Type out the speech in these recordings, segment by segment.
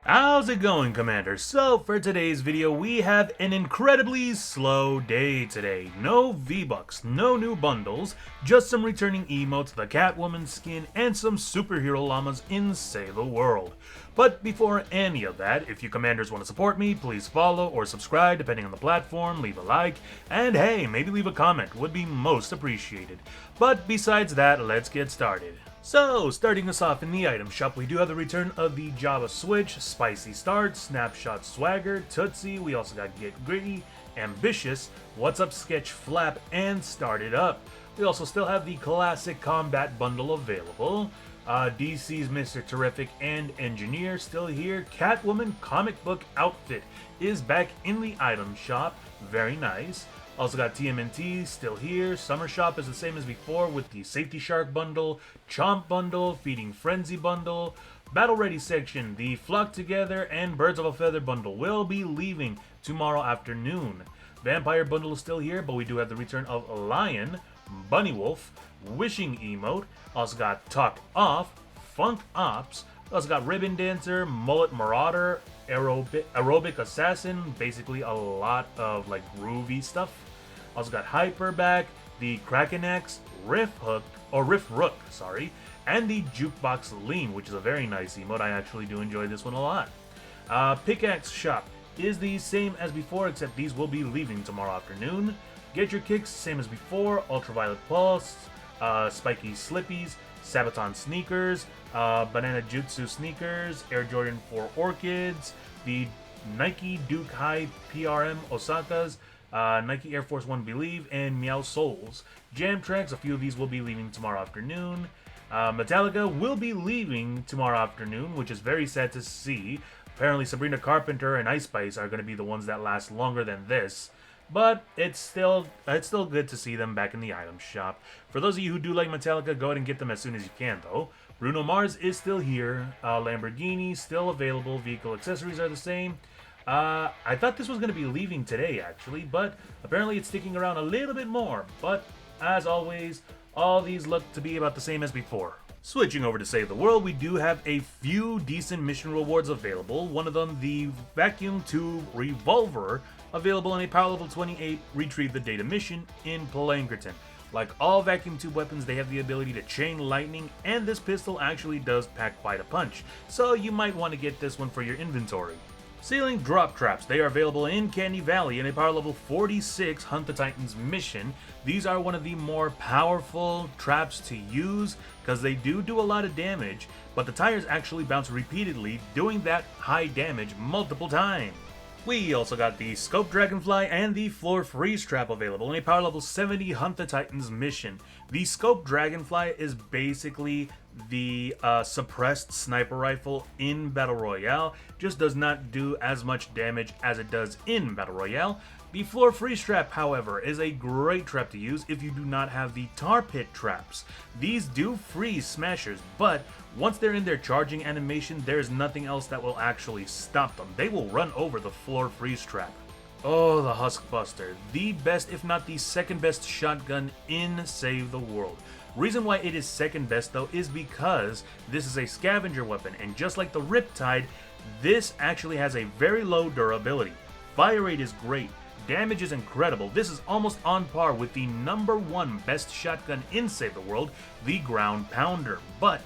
How's it going, Commander? So, for today's video, we have an incredibly slow day today. No V-Bucks, no new bundles, just some returning emotes, the Catwoman skin, and some superhero llamas in Save the World. But before any of that, if you Commanders want to support me, please follow or subscribe depending on the platform, leave a like, and hey, maybe leave a comment, would be most appreciated. But besides that, let's get started. So, starting us off in the item shop, we do have the return of the Java Switch, Spicy Start, Snapshot Swagger, Tootsie, we also got Get Gritty, Ambitious, What's Up Sketch Flap, and Start It Up. We also still have the Classic Combat Bundle available. DC's Mr. Terrific and Engineer still here. Catwoman comic book outfit is back in the item shop, very nice. Also got TMNT still here. Summer Shop is the same as before with the Safety Shark bundle, Chomp bundle, Feeding Frenzy bundle, Battle Ready section, the Flock Together, and Birds of a Feather bundle will be leaving tomorrow afternoon. Vampire bundle is still here, but we do have the return of Lion, Bunny Wolf, Wishing Emote. Also got Talk Off, Funk Ops. Also got Ribbon Dancer, Mullet Marauder, Aerobic Assassin, basically a lot of like groovy stuff. Also got Hyperback, the Kraken X, Riff Rook, and the Jukebox Lean, which is a very nice emote. I actually do enjoy this one a lot. Pickaxe Shop is the same as before, except these will be leaving tomorrow afternoon. Get Your Kicks, same as before, Ultraviolet Pulse, Spiky Slippies, Sabaton Sneakers, Banana Jutsu Sneakers, Air Jordan 4 Orchids, the Nike Duke High PRM Osakas, Nike Air Force One Believe, and Meow Souls. Jam Tracks, a few of these will be leaving tomorrow afternoon. Metallica will be leaving tomorrow afternoon, which is very sad to see. Apparently Sabrina Carpenter and Ice Spice are going to be the ones that last longer than this. But it's still good to see them back in the item shop. For those of you who do like Metallica, go ahead and get them as soon as you can, though. Bruno Mars is still here. Lamborghini still available. Vehicle accessories are the same. I thought this was going to be leaving today, actually, but apparently it's sticking around a little bit more. But as always, all these look to be about the same as before. Switching over to Save the World, we do have a few decent mission rewards available. One of them, the Vacuum Tube Revolver, available in a Power Level 28 Retrieve the Data mission in Plankerton. Like all vacuum tube weapons, they have the ability to chain lightning, and this pistol actually does pack quite a punch, so you might want to get this one for your inventory. Ceiling Drop Traps, they are available in Candy Valley in a Power Level 46 Hunt the Titans mission. These are one of the more powerful traps to use because they do a lot of damage, but the tires actually bounce repeatedly, doing that high damage multiple times. We also got the Scope Dragonfly and the Floor Freeze Trap available in a Power Level 70 Hunt the Titans mission. The Scope Dragonfly is basically the suppressed sniper rifle in Battle Royale, just does not do as much damage as it does in Battle Royale. The Floor Freeze Trap, however, is a great trap to use if you do not have the Tar Pit traps. These do freeze smashers, but once they're in their charging animation, there's nothing else that will actually stop them. They will run over the Floor Freeze Trap. Oh, the Huskbuster, the best if not the second best shotgun in Save the World. Reason why it is second best though is because this is a scavenger weapon, and just like the Riptide, this actually has a very low durability. Fire rate is great. Damage is incredible. This is almost on par with the #1 best shotgun in Save the World, the Ground Pounder. But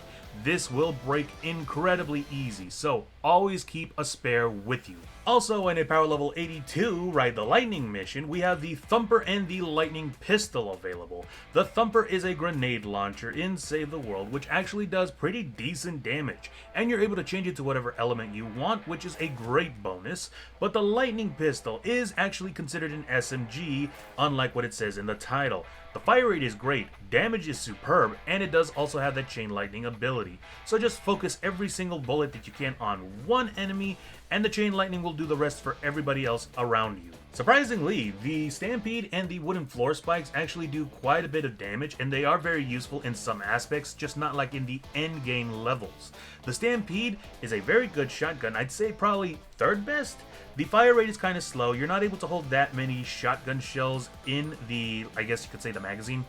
this will break incredibly easy, so always keep a spare with you. Also, in a Power Level 82 Ride the Lightning mission, we have the Thumper and the Lightning Pistol available. The Thumper is a grenade launcher in Save the World, which actually does pretty decent damage, and you're able to change it to whatever element you want, which is a great bonus. But the Lightning Pistol is actually considered an SMG, unlike what it says in the title. The fire rate is great, damage is superb, and it does also have that chain lightning ability. So just focus every single bullet that you can on one enemy, and the chain lightning will do the rest for everybody else around you. Surprisingly, the Stampede and the wooden floor spikes actually do quite a bit of damage, and they are very useful in some aspects, just not like in the end game levels. The Stampede is a very good shotgun, I'd say probably third best. The fire rate is kind of slow, you're not able to hold that many shotgun shells in the, I guess you could say the magazine,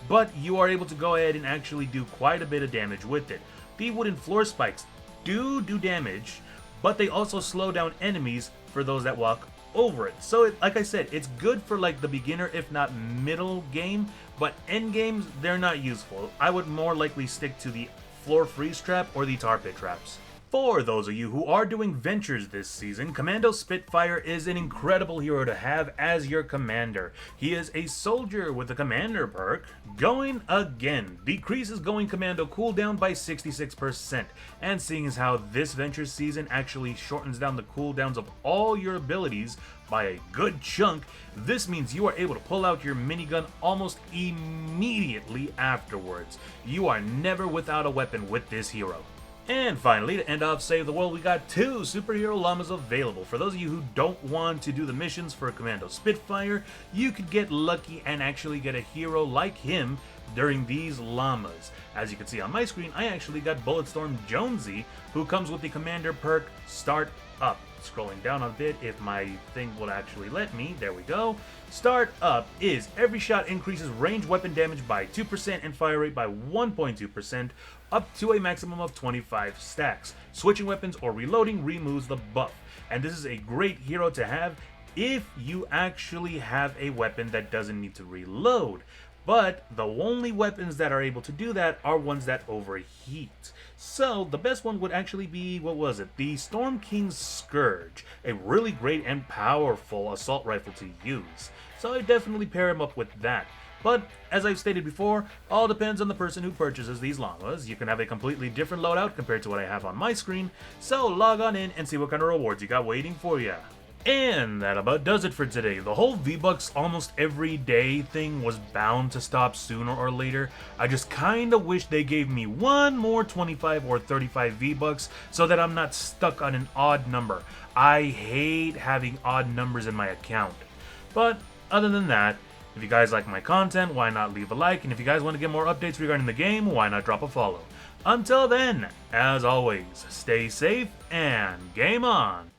but you are able to go ahead and actually do quite a bit of damage with it. The wooden floor spikes do damage, but they also slow down enemies for those that walk over it. So like I said, it's good for like the beginner if not middle game, but end games they're not useful. I would more likely stick to the floor freeze trap or the tar pit traps. For those of you who are doing ventures this season, Commando Spitfire is an incredible hero to have as your commander. He is a soldier with a commander perk. Going again decreases going commando cooldown by 66%, and seeing as how this venture season actually shortens down the cooldowns of all your abilities by a good chunk, this means you are able to pull out your minigun almost immediately afterwards. You are never without a weapon with this hero. And finally, to end off Save the World, we got 2 superhero llamas available. For those of you who don't want to do the missions for Commando Spitfire, you could get lucky and actually get a hero like him during these llamas. As you can see on my screen, I actually got Bulletstorm Jonesy, who comes with the commander perk Start Up. Scrolling down a bit if my thing will actually let me. There we go. Start Up is every shot increases range weapon damage by 2% and fire rate by 1.2%, up to a maximum of 25 stacks. Switching weapons or reloading removes the buff. And this is a great hero to have if you actually have a weapon that doesn't need to reload. But the only weapons that are able to do that are ones that overheat. So the best one would actually be, what was it? The Storm King's Scourge. A really great and powerful assault rifle to use. So I definitely pair him up with that. But, as I've stated before, all depends on the person who purchases these llamas. You can have a completely different loadout compared to what I have on my screen, so log on in and see what kind of rewards you got waiting for you. And that about does it for today. The whole V-Bucks almost every day thing was bound to stop sooner or later. I just kinda wish they gave me one more 25 or 35 V-Bucks so that I'm not stuck on an odd number. I hate having odd numbers in my account. But, other than that, if you guys like my content, why not leave a like? And if you guys want to get more updates regarding the game, why not drop a follow? Until then, as always, stay safe and game on!